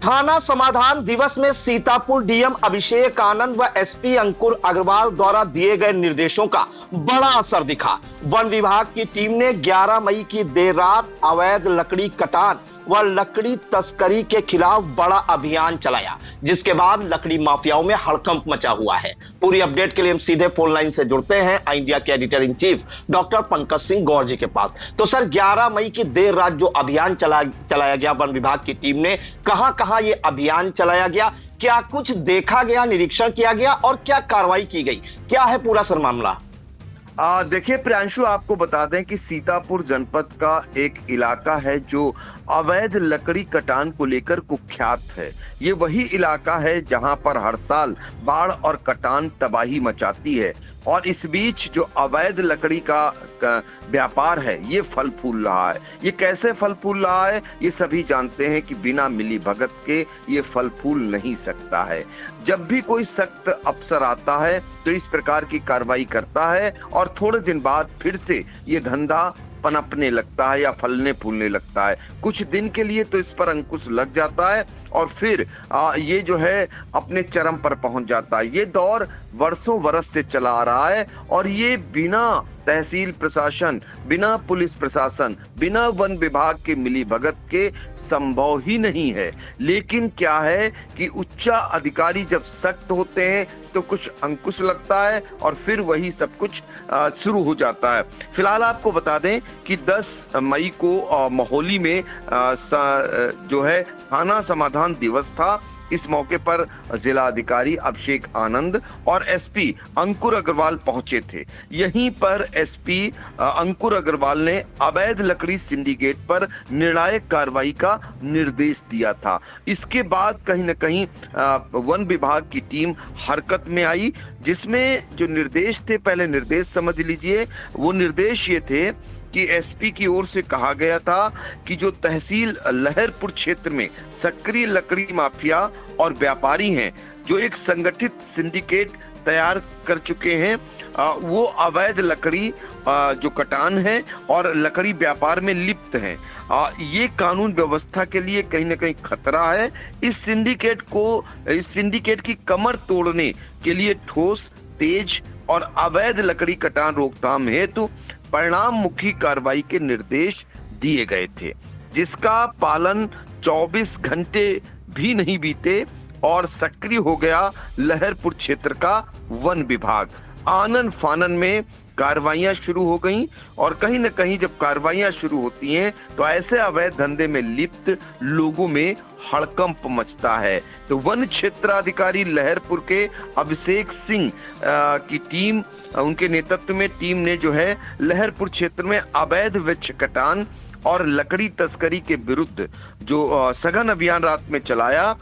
थाना समाधान दिवस में सीतापुर डीएम अभिषेक आनंद व एसपी अंकुर अग्रवाल द्वारा दिए गए निर्देशों का बड़ा असर दिखा। वन विभाग की टीम ने 11 मई की देर रात अवैध लकड़ी कटान व लकड़ी तस्करी के खिलाफ बड़ा अभियान चलाया, जिसके बाद लकड़ी माफियाओं में हड़कंप मचा हुआ है। पूरी अपडेट के लिए हम सीधे फोन लाइन से जुड़ते हैं इंडिया के editor in chief doctor Pankaj Singh Gaur ji के पास। तो सर, 11 मई की देर रात जो अभियान चलाया गया वन विभाग की टीम ने, कहां कहां ये अभियान चलाया गया, क्या कुछ देखा गया, निरीक्षण किया गया और क्या कार्रवाई की गई, क्या है पूरा सर मामला? देखिए प्रियांशु, आपको बता दें कि सीतापुर जनपद का एक इलाका है जो अवैध लकड़ी कटान को लेकर कुख्यात है। ये वही इलाका है जहां पर हर साल बाढ़ और कटान तबाही मचाती है, और इस बीच जो अवैध लकड़ी का व्यापार है ये फल फूल रहा है। ये कैसे फल फूल रहा है ये सभी जानते हैं कि बिना मिली भगत के ये फल फूल नहीं सकता है। जब भी कोई सख्त अफसर आता है तो इस प्रकार की कार्रवाई करता है और थोड़े दिन बाद फिर से ये धंधा पनपने लगता है या फलने फूलने लगता है। कुछ दिन के लिए तो इस पर अंकुश लग जाता है और फिर ये जो है अपने चरम पर पहुंच जाता है। ये दौर वर्षों बरस से चला आ रहा है और ये बिना तहसील प्रशासन, बिना पुलिस प्रशासन, बिना वन विभाग के मिली भगत के संभव ही नहीं है। लेकिन क्या है कि उच्च अधिकारी जब सख्त होते हैं तो कुछ अंकुश लगता है और फिर वही सब कुछ शुरू हो जाता है। फिलहाल आपको बता दें कि 10 मई को मोहाली में जो है थाना समाधान दिवस था। इस मौके पर जिला अधिकारी अभिषेक आनंद और एसपी अंकुर अग्रवाल पहुंचे थे। यहीं पर एसपी अंकुर अग्रवाल ने अवैध लकड़ी सिंडिकेट पर निर्णायक कार्रवाई का निर्देश दिया था। इसके बाद कहीं न कहीं वन विभाग की टीम हरकत में आई, जिसमें जो निर्देश थे, पहले निर्देश समझ लीजिए। वो निर्देश ये थे कि एसपी की ओर से कहा गया था कि जो तहसील लहरपुर क्षेत्र में सक्रिय लकड़ी माफिया और व्यापारी हैं, जो एक संगठित सिंडिकेट तैयार कर चुके हैं, वो अवैध लकड़ी जो कटान है और लकड़ी व्यापार में लिप्त हैं, ये कानून व्यवस्था के लिए कहीं ना कहीं खतरा है। इस सिंडिकेट की कमर तोड़ने के लिए ठोस, तेज और अवैध लकड़ी कटान रोकथाम हेतु परिणाममुखी कार्रवाई के निर्देश दिए गए थे, जिसका पालन 24 घंटे भी नहीं बीते और सक्रिय हो गया लहरपुर क्षेत्र का वन विभाग। आनन फानन में कार्रवाइयां शुरू हो गईं और कहीं न कहीं जब कार्रवाइयां शुरू होती हैं तो ऐसे अवैध धंधे में लिप्त लोगों में हड़कंप मचता है। तो वन क्षेत्राधिकारी लहरपुर के अभिषेक सिंह की टीम, उनके नेतृत्व में टीम ने जो है लहरपुर क्षेत्र में अवैध वृक्ष कटान और लकड़ी तस्करी के विरुद्ध जो सघन अभियान रात में चलाया,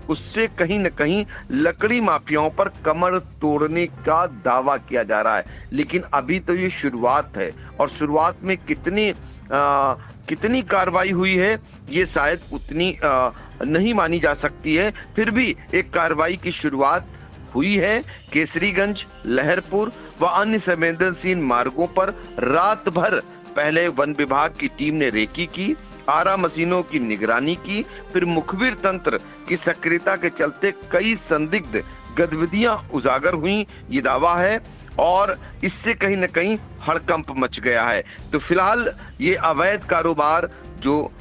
उससे कहीं न कहीं लकड़ी माफियाओं पर कमर तोड़ने का दावा किया जा रहा है। लेकिन अभी तो ये शुरुआत है और शुरुआत में कितनी कार्रवाई हुई है ये शायद उतनी नहीं मानी जा सकती है। फिर भी एक कार्रवाई की शुरुआत हुई है। केसरीगंज, लहरपुर व अन्य संवेदनशील मार्गों पर रात भर पहले वन विभाग की टीम ने रेकी की, आरा मशीनों की निगरानी की, फिर मुखबिर तंत्र की सक्रियता के चलते कई संदिग्ध गतिविधियां उजागर हुई, ये दावा है, और इससे कहीं न कहीं हड़कंप मच गया है। तो फिलहाल ये अवैध कारोबार जो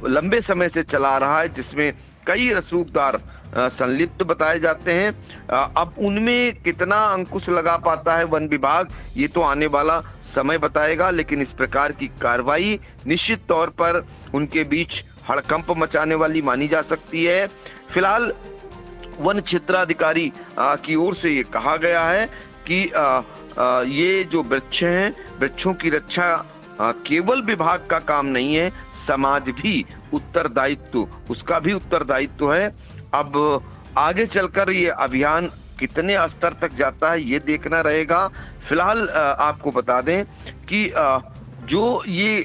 लंबे समय से चला रहा है, जिसमें कई रसूखदार संलिप्त बताए जाते हैं, अब उनमें कितना अंकुश लगा पाता है वन विभाग ये तो आने वाला समय बताएगा। लेकिन इस प्रकार की कार्रवाई निश्चित तौर पर उनके बीच हड़कंप मचाने वाली मानी जा सकती है। फिलहाल वन क्षेत्राधिकारी की ओर से ये कहा गया है कि ये जो वृक्ष हैं, वृक्षों की रक्षा केवल विभाग का काम नहीं है, समाज भी उसका भी उत्तरदायित्व है। अब आगे चलकर ये अभियान कितने स्तर तक जाता है ये देखना रहेगा। फिलहाल आपको बता दें कि जो ये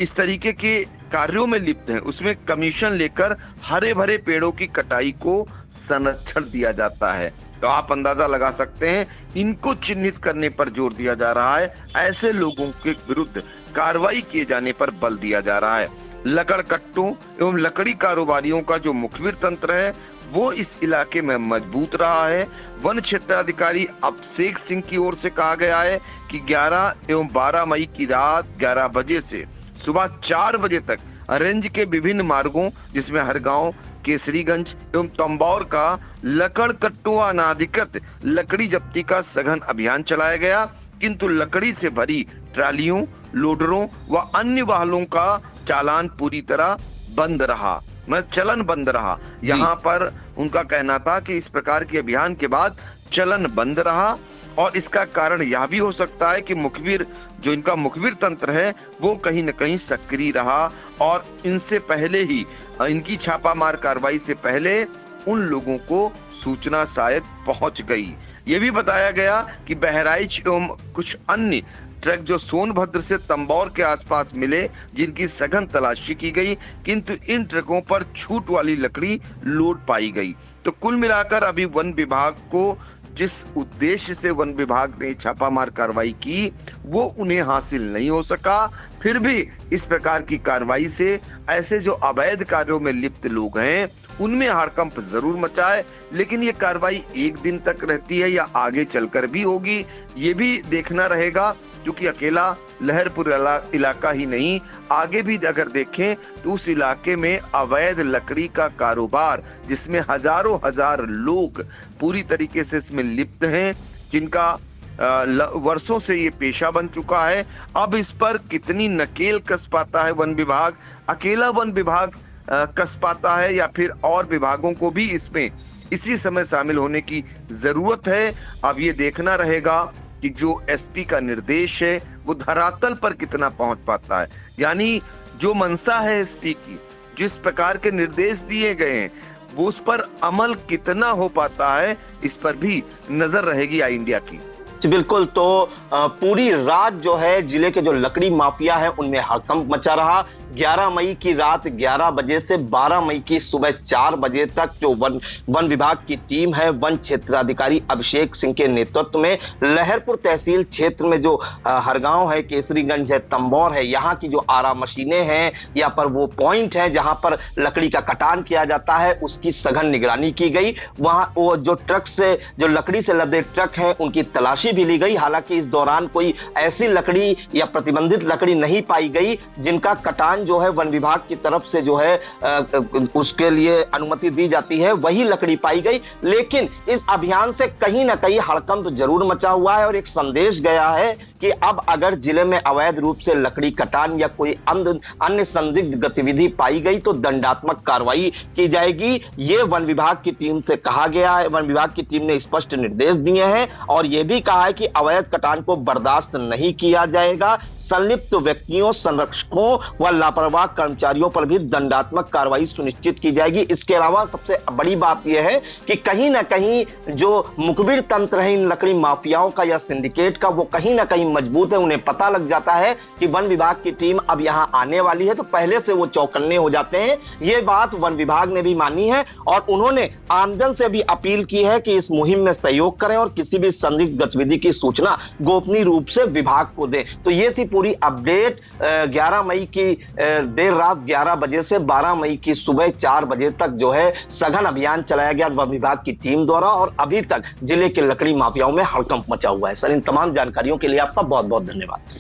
इस तरीके के कार्यों में लिप्त हैं उसमें कमीशन लेकर हरे भरे पेड़ों की कटाई को संरक्षण दिया जाता है। तो आप अंदाजा लगा सकते हैं, इनको चिन्हित करने पर जोर दिया जा रहा है, ऐसे लोगों के विरुद्ध कार्रवाई किए जाने पर बल दिया जा रहा है। लकड़ कट्टों एवं लकड़ी कारोबारियों का जो मुखबिर तंत्र है वो इस इलाके में मजबूत रहा है। वन क्षेत्राधिकारी अभिषेक सिंह की ओर से कहा गया है कि 11 एवं 12 मई की रात 11 बजे से सुबह 4 बजे तक रेंज के विभिन्न मार्गों जिसमें हरगांव, केसरीगंज एवं तंबौर का लकड़ कट्टों अनाधिकृत लकड़ी जब्ती का सघन अभियान चलाया गया, किंतु लकड़ी से भरी ट्रालियों, लोडरों व अन्य वाहनों का चालान पूरी तरह बंद रहा, चलन बंद रहा। यहाँ पर उनका कहना था कि इस प्रकार के अभियान के बाद चलन बंद रहा और इसका कारण यह भी हो सकता है कि मुखबिर जो इनका मुखबिर तंत्र है वो कहीं न कहीं सक्रिय रहा और इनसे पहले ही इनकी छापामार कार्रवाई से पहले उन लोगों को सूचना शायद पहुंच गई। ये भी बताया गया कि बहराइच एवं कुछ अन्य ट्रक जो सोनभद्र से तंबौर के आसपास मिले जिनकी सघन तलाशी की गई, किंतु इन ट्रकों पर छूट वाली लकड़ी लोड पाई गई। तो कुल मिलाकर अभी वन विभाग को जिस उद्देश्य से वन विभाग ने छापामार कार्रवाई की वो उन्हें हासिल नहीं हो सका। फिर भी इस प्रकार की कार्रवाई से ऐसे जो अवैध कार्यों में लिप्त लोग हैं उनमें हड़कंप जरूर मचा है, लेकिन ये कार्रवाई एक दिन तक रहती है या आगे चलकर भी होगी ये भी देखना रहेगा, क्योंकि अकेला लहरपुर इलाका ही नहीं, आगे भी अगर देखें तो उस इलाके में अवैध लकड़ी का कारोबार जिसमें हजारों हजार लोग पूरी तरीके से इसमें लिप्त हैं, जिनका वर्षों से ये पेशा बन चुका है। अब इस पर कितनी नकेल कस पाता है वन विभाग, अकेला वन विभाग कस पाता है या फिर और विभागों को भी इसमें इसी समय शामिल होने की जरूरत है। अब ये देखना रहेगा कि जो एसपी का निर्देश है वो धरातल पर कितना पहुंच पाता है, यानी जो मंशा है एसपी की, जिस प्रकार के निर्देश दिए गए हैं वो उस पर अमल कितना हो पाता है, इस पर भी नजर रहेगी आई इंडिया की। बिल्कुल, तो पूरी रात जो है जिले के जो लकड़ी माफिया है उनमें हड़कंप मचा रहा। 11 मई की रात 11 बजे से 12 मई की सुबह 4 बजे तक जो वन विभाग की टीम है वन क्षेत्राधिकारी अभिषेक सिंह के नेतृत्व में लहरपुर तहसील क्षेत्र में जो हरगांव है, केसरीगंज है, तंबौर है, यहाँ की जो आरा मशीनें हैं या पर वो पॉइंट है जहां पर लकड़ी का कटान किया जाता है उसकी सघन निगरानी की गई। वहां वो जो ट्रक से जो लकड़ी से लदे ट्रक हैं उनकी तलाशी भी ली गई। हालांकि इस दौरान कोई ऐसी लकड़ी या प्रतिबंधित लकड़ी नहीं पाई गई जिनका कटान जो है वन विभाग की तरफ से जो है उसके लिए अनुमति दी जाती है, वही लकड़ी पाई गई। लेकिन इस अभियान से कहीं ना कहीं हड़कंप जरूर मचा हुआ है और एक संदेश गया है कि अब अगर जिले में अवैध रूप से लकड़ी कटान या कोई अन्य संदिग्ध गतिविधि पाई गई तो दंडात्मक कार्रवाई की जाएगी। ये वन विभाग की टीम से कहा गया है। वन विभाग की टीम ने स्पष्ट निर्देश दिए हैं और यह भी कहा है कि अवैध कटान को बर्दाश्त नहीं किया जाएगा। संलिप्त व्यक्तियों, संरक्षकों व लापरवाह कर्मचारियों पर भी दंडात्मक कार्रवाई सुनिश्चित की जाएगी। इसके अलावा सबसे बड़ी बात यह है कि कहीं ना कहीं जो मुखबिर तंत्र है इन लकड़ी माफियाओं का या सिंडिकेट का वो कहीं ना कहीं मजबूत है। उन्हें पता लग जाता है कि वन विभाग की टीम अब यहां आने वाली है तो पहले से वो चौकन्ने हो जाते हैं। ये बात वन विभाग ने भी मानी है और उन्होंने आमजन से भी अपील की है कि इस मुहिम में सहयोग करें और किसी भी संदिग्ध गतिविधि की सूचना गोपनीय रूप से विभाग को दें। तो ये थी पूरी अपडेट 11 मई की देर रात 11 बजे से 12 मई की सुबह 4 बजे तक जो है सघन अभियान चलाया गया वन विभाग की टीम द्वारा और अभी तक जिले के लकड़ी माफियाओं में हड़कंप मचा हुआ है। सर, इन तमाम जानकारियों के लिए आपका बहुत बहुत धन्यवाद।